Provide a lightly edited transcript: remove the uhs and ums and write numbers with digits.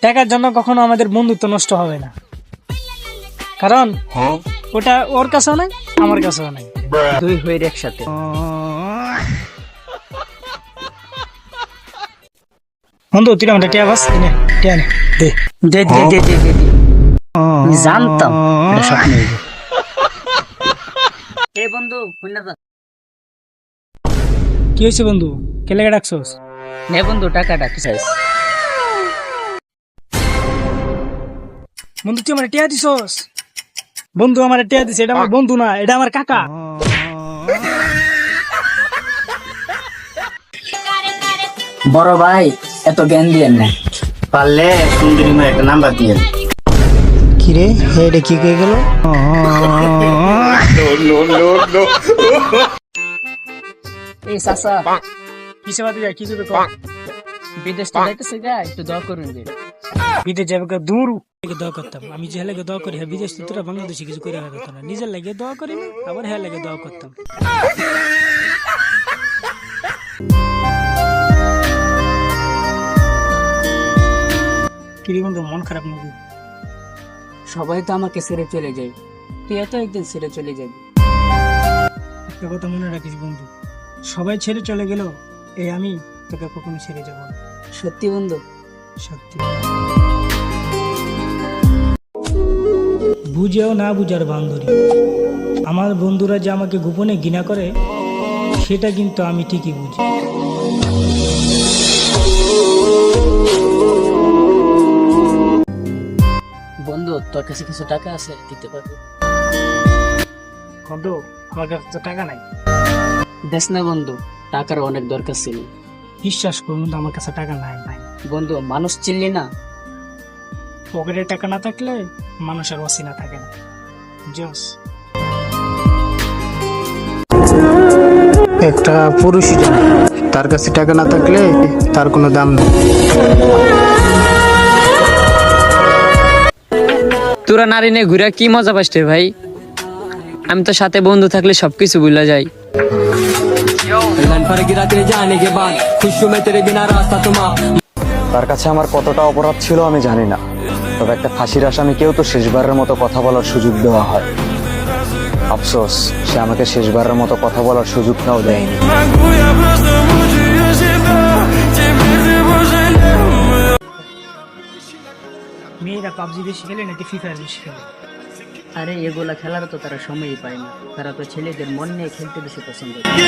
টাকার জন্য কখনো আমাদের বন্ধুত্ব নষ্ট হবে না, কারণ ওটা ওর কাছেও নাই, আমার কাছেও নাই, দুই হইর একসাথে। বন্ধু তুই আমাদের টিয়া বাস এনে টিয়া নে দে। দে দে দে দে দে দে। আমি জানতাম এটা স্বপ্ন হইবে। এই বন্ধু কইনা যা। কি হয়েছে বন্ধু, কে লেগে ডাকছস? নে বন্ধু টাকাটা কি চাইছ? বন্ধু তুই আমার টিয়া দিছস? বন্ধু আমার টিয়া দিছে, এটা আমার বন্ধু না, এটা আমার কাকা। বড় ভাই এত জ্ঞান দিয়েন না, পারলে সুন্দরী মেয়ে একটা নাম্বার দিয়েন। কি রে এটা কি কয়ে গেল? এই চাচা কিসে বাদে যায়, কিছু তো কর। বিদেশ তো যাইতেছে গা, একটু দোয়া করুন যে। বিদেশ যাবে দূর দোয়া করতাম, আমি যে লাগে দোয়া করি, হ্যাঁ বিদেশ তো তোরা বাংলাদেশে কিছু করে রাখতো না, নিজের লাগে দোয়া করি না, আবার হ্যাঁ লাগে দোয়া করতাম। কিরে বন্ধু মন খারাপ নাকি? সবাই তো আমাকে ছেড়ে চলে যায়, তুই এত একদিন ছেড়ে চলে যাবি। একটা কথা মনে রাখিস বন্ধু, সবাই ছেড়ে চলে গেল, এই আমি তোকে কখনো ছেড়ে যাবো না। সত্যি বন্ধু? সত্যি। বুঝেও না বুঝার ভান ধরি, আমার বন্ধুরা যে আমাকে গোপনে ঘৃণা করে সেটা কিন্তু আমি ঠিকই বুঝি। বন্ধু তোর কাছে কিছু টাকা আছে, দিতে পারবি? বন্ধু আমার কাছে তো টাকা নাই। দেখ না বন্ধু, টাকার অনেক দরকার ছিল। বিশ্বাস করুন আমার কাছে টাকা নাই ভাই। বন্ধু মানুষ চিনলি না, পকেটে টাকা না থাকলে মানুষের অসিনা থাকে না। জস একটা পুরুষ তার কাছে টাকা না থাকলে তার কোনো দাম নেই। তোরা নারী নিয়ে ঘুরে কি মজা পাস রে ভাই? আমি তো সাথে বন্ধু থাকলে সবকিছু ভুলে যাই। তার কাছে আমার কতটা অপরাধ ছিল আমি জানি না, তবে একটা ফাঁসির আসামিকেও তো শেষবারের মতো কথা বলার সুযোগ দেওয়া হয়। আফসোস সে আমাকে শেষবারের মতো কথা বলার সুযোগটাও দেয়নি। মেয়েরা পাবজি বেশি খেলে নাকি ফ্রি ফায়ার বেশি খেলে? আরে এগুলা খেলার তো তারা সময়ই পায় না, তারা তো ছেলেদের মন নিয়ে খেলতে বেশি পছন্দ করে।